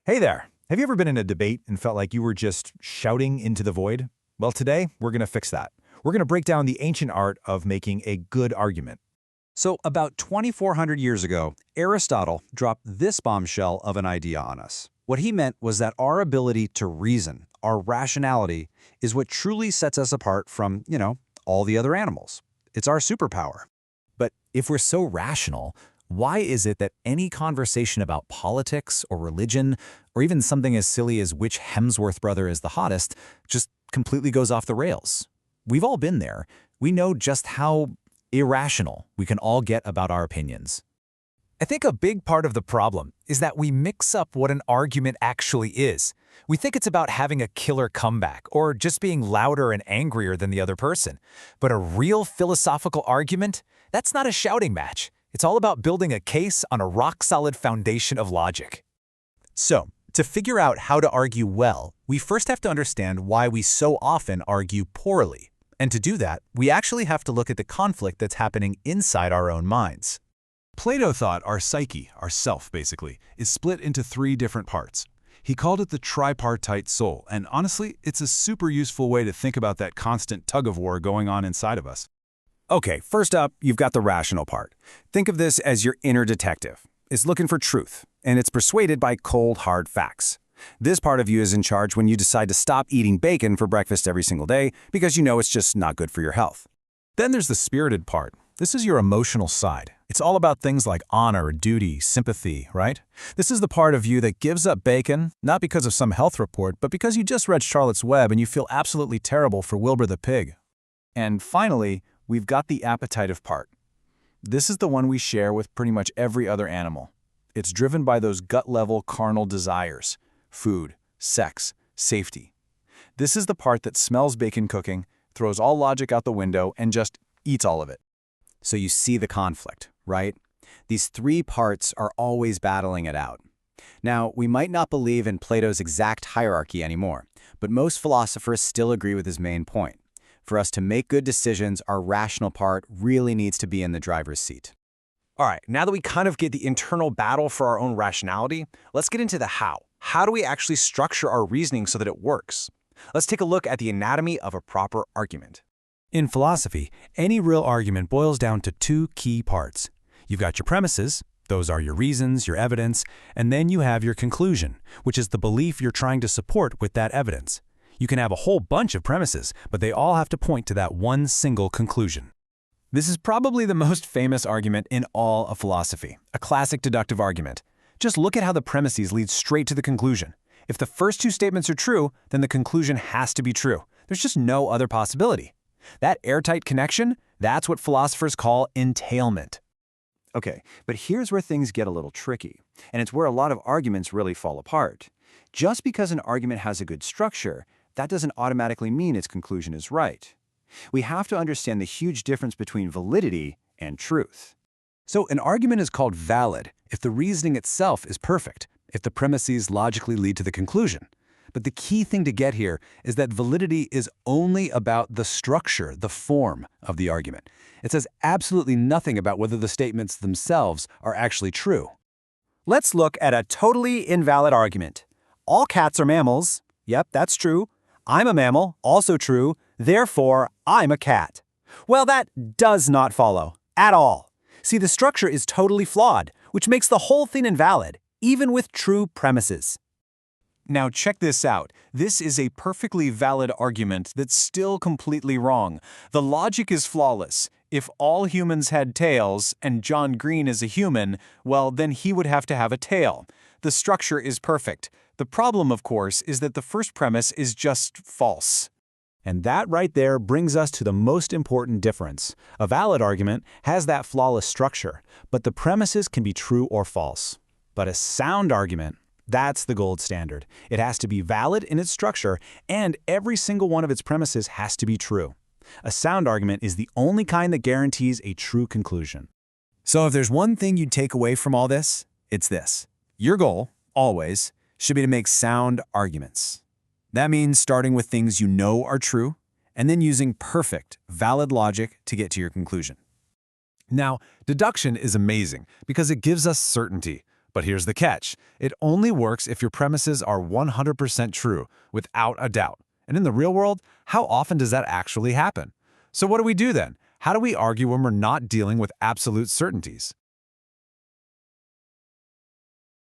Hey there! Have you ever been in a debate and felt like you were just shouting into the void? Well, today, we're going to fix that. We're going to break down the ancient art of making a good argument. So, about 2,400 years ago, Aristotle dropped this bombshell of an idea on us. What he meant was that our ability to reason, our rationality, is what truly sets us apart from, all the other animals. It's our superpower. But if we're so rational, why is it that any conversation about politics or religion, or even something as silly as which Hemsworth brother is the hottest, just completely goes off the rails? We've all been there. We know just how irrational we can all get about our opinions. I think a big part of the problem is that we mix up what an argument actually is. We think it's about having a killer comeback or just being louder and angrier than the other person. But a real philosophical argument, that's not a shouting match. It's all about building a case on a rock-solid foundation of logic. So, to figure out how to argue well, we first have to understand why we so often argue poorly. And to do that, we actually have to look at the conflict that's happening inside our own minds. Plato thought our psyche, our self basically, is split into three different parts. He called it the tripartite soul, and honestly, it's a super useful way to think about that constant tug-of-war going on inside of us. Okay, first up, you've got the rational part. Think of this as your inner detective. It's looking for truth, and it's persuaded by cold, hard facts. This part of you is in charge when you decide to stop eating bacon for breakfast every single day because you know it's just not good for your health. Then there's the spirited part. This is your emotional side. It's all about things like honor, duty, sympathy, right? This is the part of you that gives up bacon, not because of some health report, but because you just read Charlotte's Web and you feel absolutely terrible for Wilbur the pig. And finally, we've got the appetitive part. This is the one we share with pretty much every other animal. It's driven by those gut-level carnal desires: food, sex, safety. This is the part that smells bacon cooking, throws all logic out the window, and just eats all of it. So you see the conflict, right? These three parts are always battling it out. Now, we might not believe in Plato's exact hierarchy anymore, but most philosophers still agree with his main point. For us to make good decisions, our rational part really needs to be in the driver's seat. All right, now that we kind of get the internal battle for our own rationality, let's get into the how. How do we actually structure our reasoning so that it works? Let's take a look at the anatomy of a proper argument. In philosophy, any real argument boils down to two key parts. You've got your premises, those are your reasons, your evidence, and then you have your conclusion, which is the belief you're trying to support with that evidence. You can have a whole bunch of premises, but they all have to point to that one single conclusion. This is probably the most famous argument in all of philosophy, a classic deductive argument. Just look at how the premises lead straight to the conclusion. If the first two statements are true, then the conclusion has to be true. There's just no other possibility. That airtight connection, that's what philosophers call entailment. Okay, but here's where things get a little tricky, and it's where a lot of arguments really fall apart. Just because an argument has a good structure, that doesn't automatically mean its conclusion is right. We have to understand the huge difference between validity and truth. So an argument is called valid if the reasoning itself is perfect, if the premises logically lead to the conclusion. But the key thing to get here is that validity is only about the structure, the form of the argument. It says absolutely nothing about whether the statements themselves are actually true. Let's look at a totally invalid argument. All cats are mammals. Yep, that's true. I'm a mammal, also true. Therefore, I'm a cat. Well, that does not follow at all. See, the structure is totally flawed, which makes the whole thing invalid, even with true premises. Now check this out. This is a perfectly valid argument that's still completely wrong. The logic is flawless. If all humans had tails and John Green is a human, well, then he would have to have a tail. The structure is perfect. The problem, of course, is that the first premise is just false. And that right there brings us to the most important difference. A valid argument has that flawless structure, but the premises can be true or false. But a sound argument, that's the gold standard. It has to be valid in its structure, and every single one of its premises has to be true. A sound argument is the only kind that guarantees a true conclusion. So if there's one thing you'd take away from all this, it's this. Your goal, always, should be to make sound arguments. That means starting with things you know are true, and then using perfect, valid logic to get to your conclusion. Now, deduction is amazing because it gives us certainty. But here's the catch. It only works if your premises are 100% true, without a doubt. And in the real world, how often does that actually happen? So what do we do then? How do we argue when we're not dealing with absolute certainties?